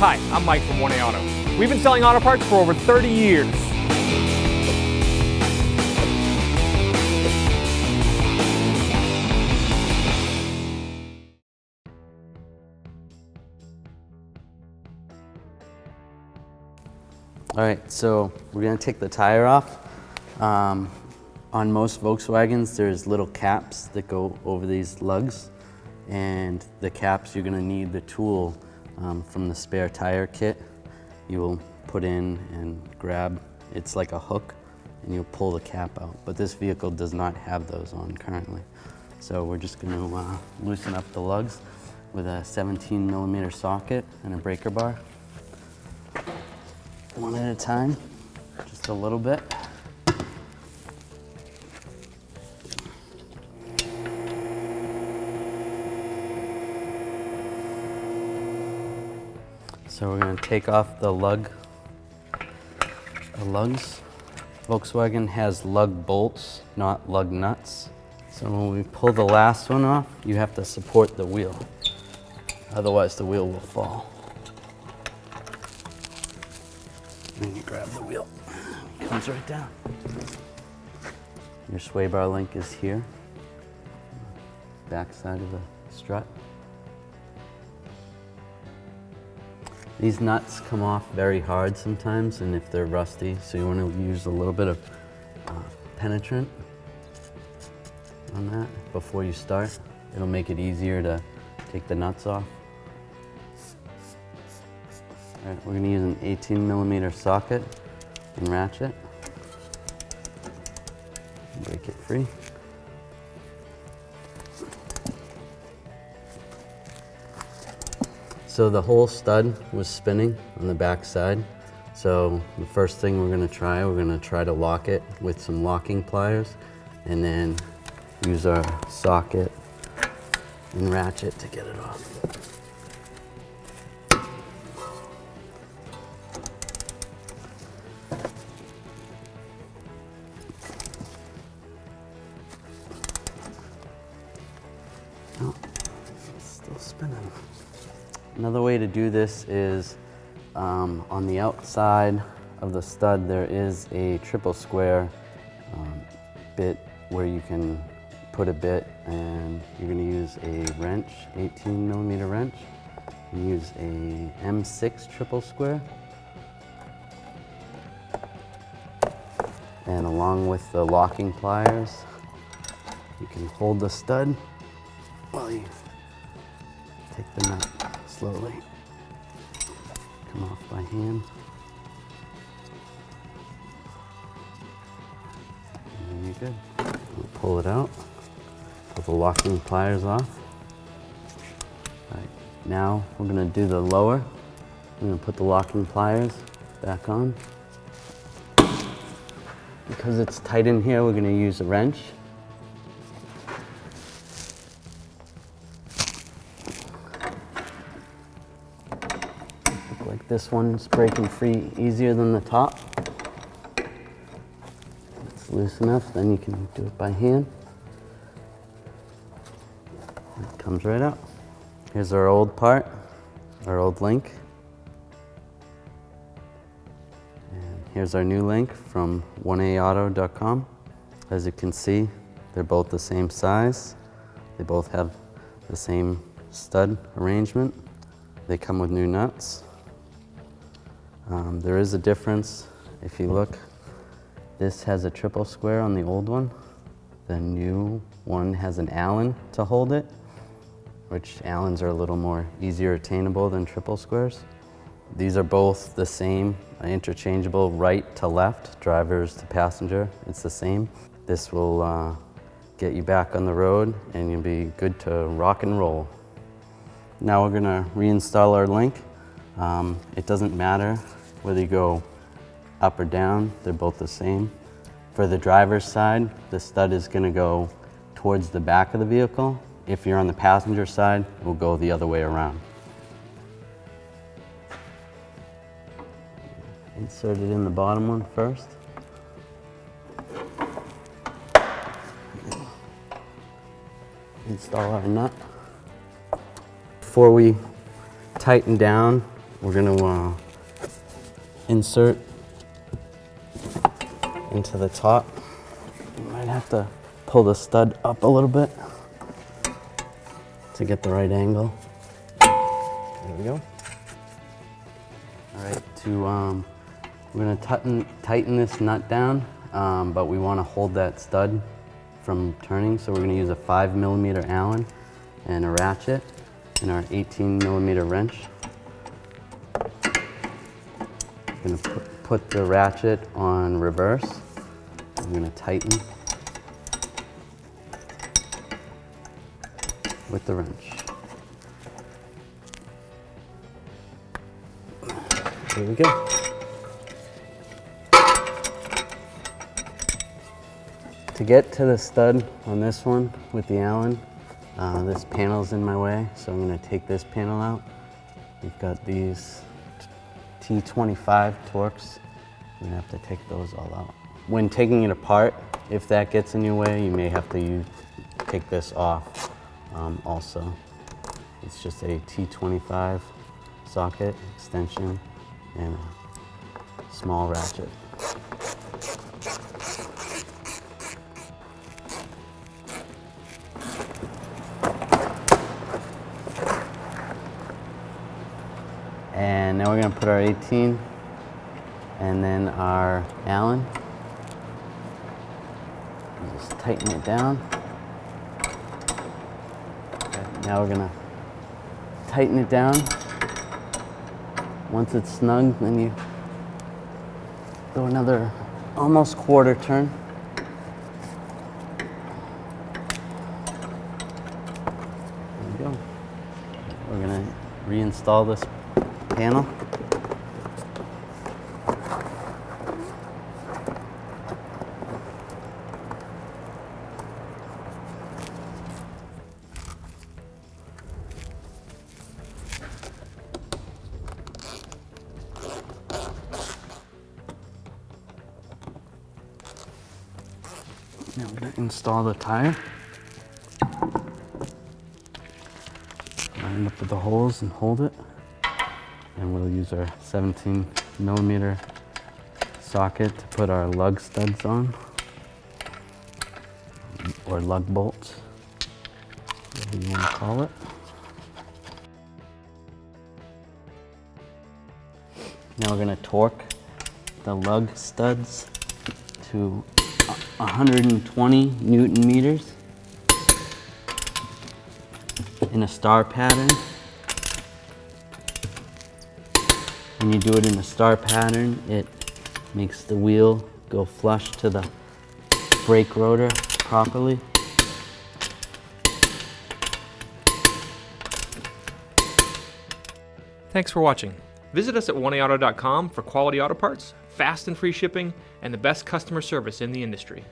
Hi, I'm Mike from 1A Auto. We've been selling auto parts for over 30 years. All right, so we're gonna take the tire off. On most Volkswagens, there's little caps that go over these lugs. And the caps, you're gonna need the tool from the spare tire kit. You will put in and grab, it's like a hook, and you'll pull the cap out. But this vehicle does not have those on currently. So we're just gonna loosen up the lugs with a 17mm socket and a breaker bar. One at a time, just a little bit. So we're going to take off the lugs. Volkswagen has lug bolts, not lug nuts. So when we pull the last one off, you have to support the wheel. Otherwise the wheel will fall. And you grab the wheel, it comes right down. Your sway bar link is here, back side of the strut. These nuts come off very hard sometimes, and if they're rusty, so you want to use a little bit of penetrant on that before you start. It'll make it easier to take the nuts off. All right, we're going to use an 18mm socket and ratchet. Break it free. So the whole stud was spinning on the back side. So the first thing we're going to try to lock it with some locking pliers, and then use our socket and ratchet to get it off. Oh, it's still spinning. Another way to do this is on the outside of the stud there is a triple square bit where you can put a bit, and you're going to use a wrench, 18mm wrench. You use a M6 triple square. And along with the locking pliers, you can hold the stud while you take the nut slowly. Come off by hand. And then you're good. We'll pull it out. Pull the locking pliers off. All right, now we're going to do the lower. We're going to put the locking pliers back on. Because it's tight in here, we're going to use a wrench. Like this one's breaking free easier than the top. It's loose enough, then you can do it by hand. It comes right out. Here's our old part, our old link. And here's our new link from 1aauto.com. As you can see, they're both the same size. They both have the same stud arrangement. They come with new nuts. There is a difference. If you look, this has a triple square on the old one. The new one has an Allen to hold it, which Allens are a little more easier attainable than triple squares. These are both the same, interchangeable right to left, drivers to passenger, it's the same. This will get you back on the road and you'll be good to rock and roll. Now we're gonna reinstall our link. It doesn't matter whether you go up or down, they're both the same. For the driver's side, the stud is going to go towards the back of the vehicle. If you're on the passenger side, it will go the other way around. Insert it in the bottom one first. Install our nut. Before we tighten down we're gonna insert into the top. You might have to pull the stud up a little bit to get the right angle. There we go. All right, we're gonna tighten this nut down, but we wanna hold that stud from turning, so we're gonna use a 5mm Allen and a ratchet and our 18mm wrench. I'm gonna put the ratchet on reverse. I'm gonna tighten with the wrench. There we go. To get to the stud on this one with the Allen, this panel's in my way, so I'm gonna take this panel out. We've got these T25 Torx. I'm gonna have to take those all out. When taking it apart, if that gets in your way, you may have to take this off also. It's just a T25 socket extension and a small ratchet. And now we're gonna put our 18 and then our Allen. Just tighten it down. Okay, now we're gonna tighten it down. Once it's snug, then you go another almost quarter turn. There we go. We're gonna reinstall this panel. Now we're going to install the tire. Line it up with the holes and hold it. And we'll use our 17mm socket to put our lug studs on, or lug bolts, whatever you want to call it. Now we're going to torque the lug studs to 120 Newton meters in a star pattern. When you do it in a star pattern, it makes the wheel go flush to the brake rotor properly. Thanks for watching. Visit us at oneauto.com for quality auto parts, fast and free shipping, and the best customer service in the industry.